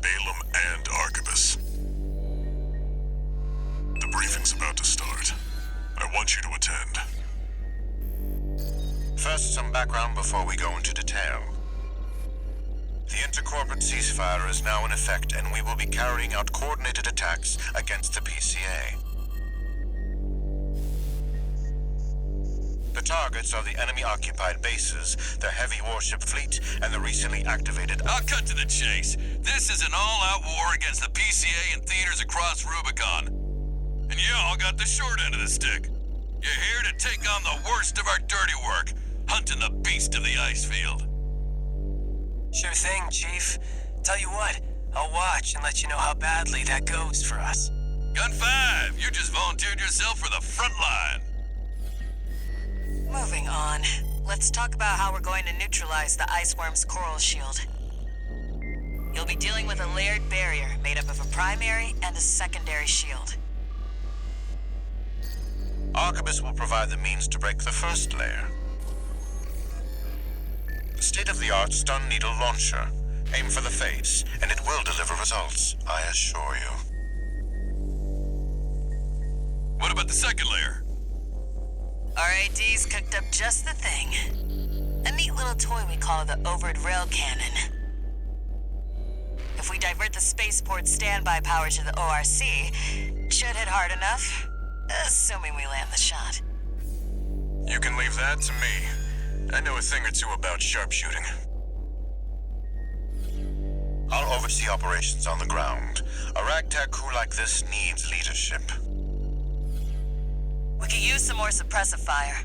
Balaam and Arquebus. The briefing's about to start. I want you to attend. First, some background before we go into detail. The intercorporate ceasefire is now in effect, and we will be carrying out coordinated attacks against the PCA. The targets are the enemy-occupied bases, the heavy warship fleet, and the recently activated... I'll cut to the chase. This is an all-out war against the PCA and theaters across Rubicon. And y'all got the short end of the stick. You're here to take on the worst of our dirty work, hunting the beast of the ice field. Sure thing, Chief. Tell you what, I'll watch and let you know how badly that goes for us. Gun 5, you just volunteered yourself for the front line. Moving on. Let's talk about how we're going to neutralize the Iceworm's coral shield. You'll be dealing with a layered barrier made up of a primary and a secondary shield. Arquebus will provide the means to break the first layer. The state-of-the-art stun needle launcher. Aim for the face, and it will deliver results, I assure you. What about the second layer? RAD's cooked up just the thing. A neat little toy we call the Overt Rail Cannon. If we divert the spaceport standby power to the ORC, it should hit hard enough, assuming we land the shot. You can leave that to me. I know a thing or two about sharpshooting. I'll oversee operations on the ground. A ragtag crew like this needs leadership. We could use some more suppressive fire.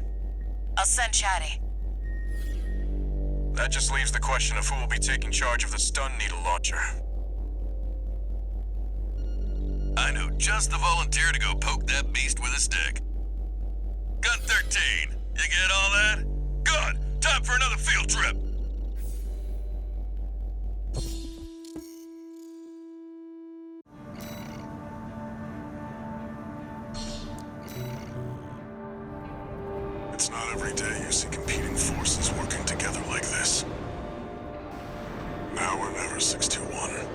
I'll send Chatty. That just leaves the question of who will be taking charge of the stun needle launcher. I know just the volunteer to go poke that beast with a stick. Gun 13, you get all that? Good! Time for another field trip! It's not every day you see competing forces working together like this. Now or never, 621.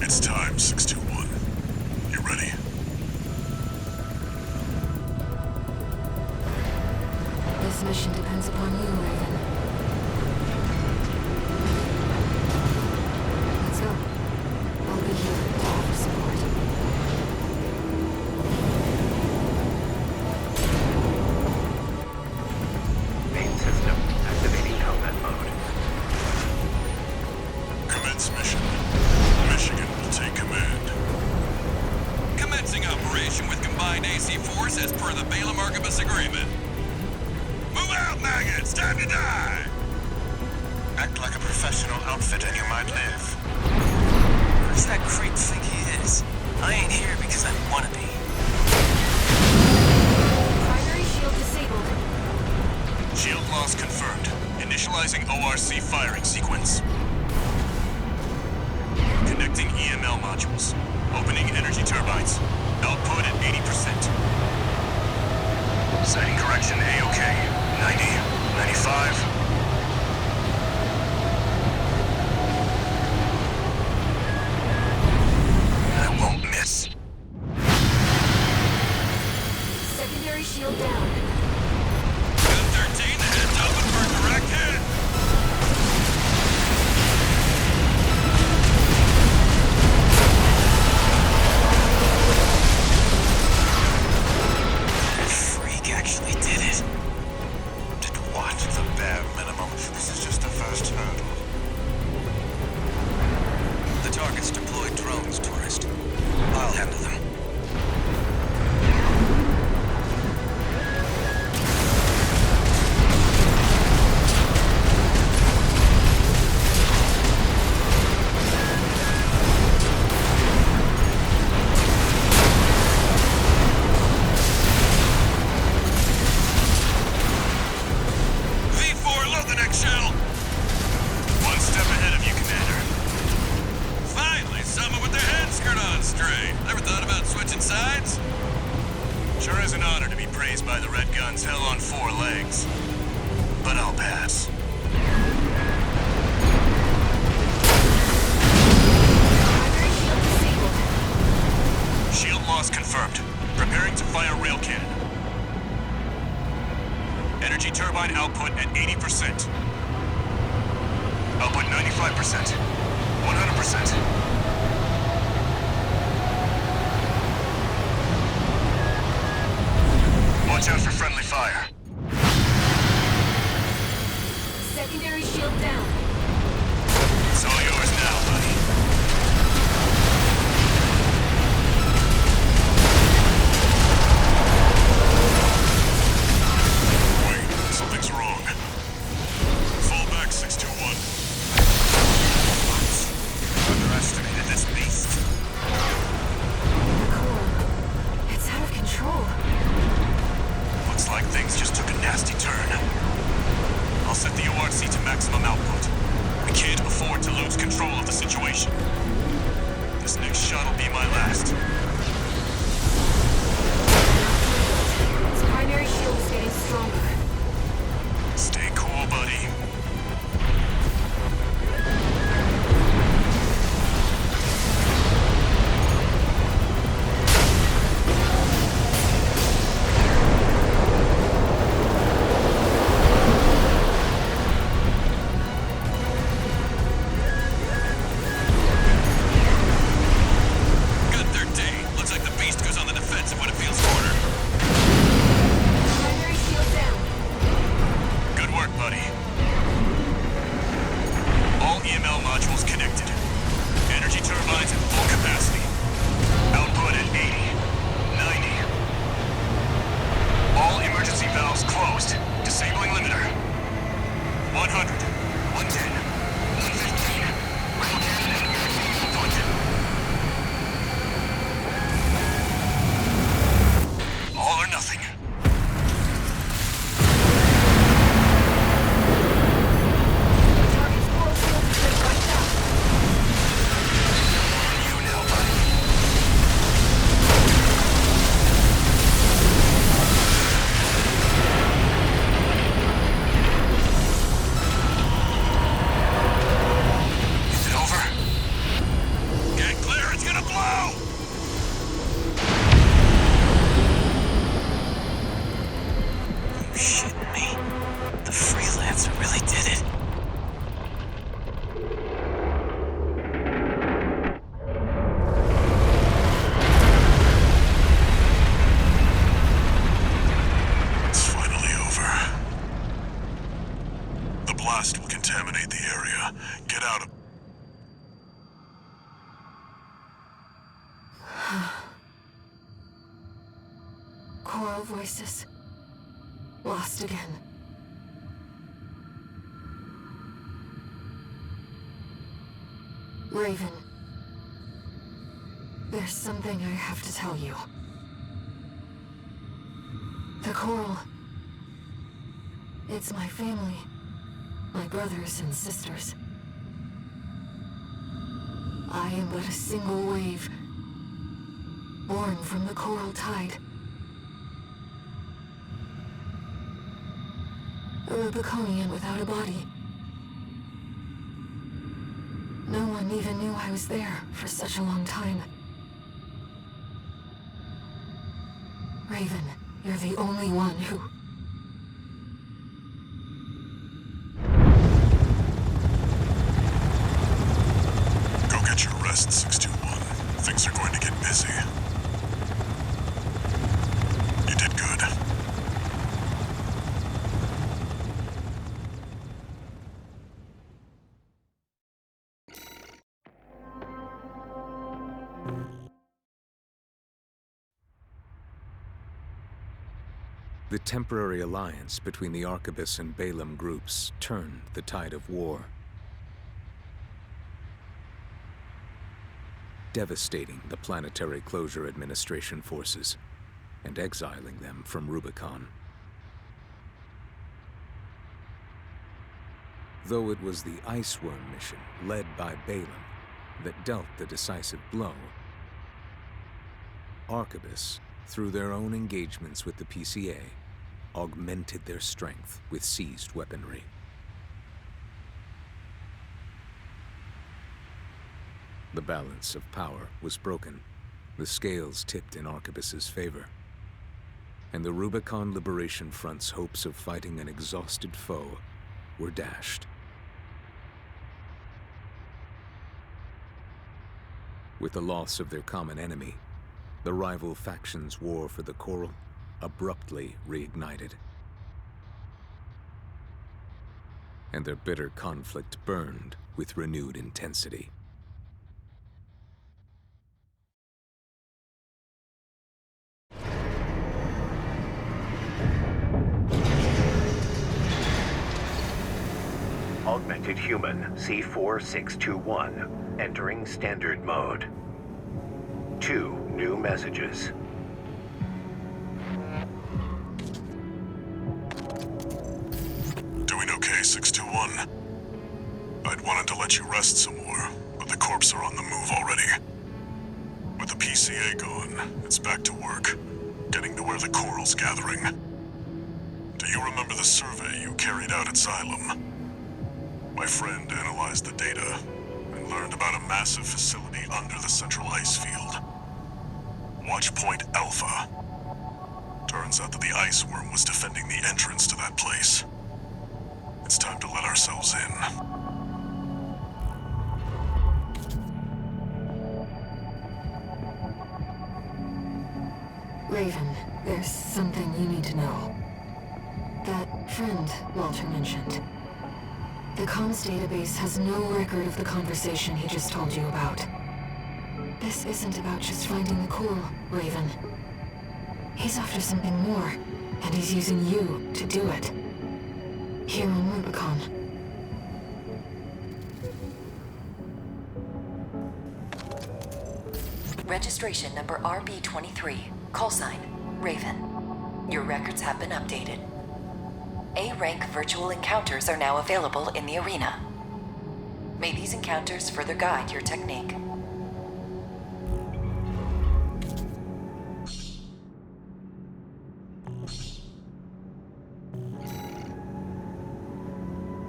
It's time, 621. You ready? This mission depends upon you, Raven. Let's go. I'll be here to offer support. Main system activating combat mode. Commence mission. Michigan will take command. Commencing operation with combined AC force as per the Balaam Arquebus agreement. Move out, maggots! Time to die! Act like a professional outfit and you might live. Who does that creep think he is? I ain't here because I wanna be. Primary shield disabled. Shield loss confirmed. Initializing ORC firing sequence. Connecting EML modules. Opening energy turbines. Output at 80%. Setting correction A-OK. 90, 95. I won't miss. Secondary shield down. Gun 13, heads open for a direct hit! That freak actually did it. Did what? The bare minimum. This is just the first hurdle. The target's deployed drones, tourist. I'll handle them. the Red Gun's hell on 4 legs. But I'll pass. Shield loss confirmed. Preparing to fire rail cannon. Energy turbine output at 80%. Output 95%. 100%. Watch out for friendly fire. Secondary shield down. It's all yours now, buddy. Wait, something's wrong. Fall back, 621. Underestimated this beast. Cool. It's out of control. Looks like things just took a nasty turn. I'll set the ORC to maximum output. We can't afford to lose control of the situation. This next shot'll be my last. Its primary shield is getting stronger. Stay cool, buddy. Good 13. Looks like the beast goes on the defensive when it feels cornered. Primary shield down. Good work, buddy. All EML modules connected. Energy turbines at full capacity. Output at 80, 90. All emergency valves closed. Disabling limiter. 100, 110, 115. Rail cannon output. All or nothing. Target's coral shield has been wiped out. You now, buddy. Is it over? Get clear, it's gonna blow! You shitting me? The freelancer really did it. It's finally over. The blast will contaminate the area. Get out of... Coral voices. Lost again. Raven. There's something I have to tell you. The Coral. It's my family. My brothers and sisters. I am but a single wave. Born from the Coral Tide. A Rubiconian without a body. No one even knew I was there for such a long time. Raven, you're the only one who... Go get your rest, 621. Things are going to get busy. You did good. The temporary alliance between the Arquebus and Balaam groups turned the tide of war, devastating the Planetary Closure Administration forces and exiling them from Rubicon. Though it was the Iceworm mission led by Balaam that dealt the decisive blow, Arquebus, through their own engagements with the PCA, augmented their strength with seized weaponry. The balance of power was broken. The scales tipped in Arquebus's favor. And the Rubicon Liberation Front's hopes of fighting an exhausted foe were dashed. With the loss of their common enemy, the rival factions' war for the Coral abruptly reignited. And their bitter conflict burned with renewed intensity. Augmented Human C4621, entering Standard Mode. 2 new messages. Doing okay, 621? I'd wanted to let you rest some more, but the Corps are on the move already. With the PCA gone, it's back to work, getting to where the Coral's gathering. Do you remember the survey you carried out at Xylem? My friend analyzed the data and learned about a massive facility under the central ice field. Watchpoint Alpha. Turns out that the ice worm was defending the entrance to that place. It's time to let ourselves in. Raven, there's something you need to know. That friend Walter mentioned. The comms database has no record of the conversation he just told you about. This isn't about just finding the Coral, Raven. He's after something more, and he's using you to do it. Here on Rubicon. Registration number RB23. Call sign, Raven. Your records have been updated. A-rank virtual encounters are now available in the arena. May these encounters further guide your technique.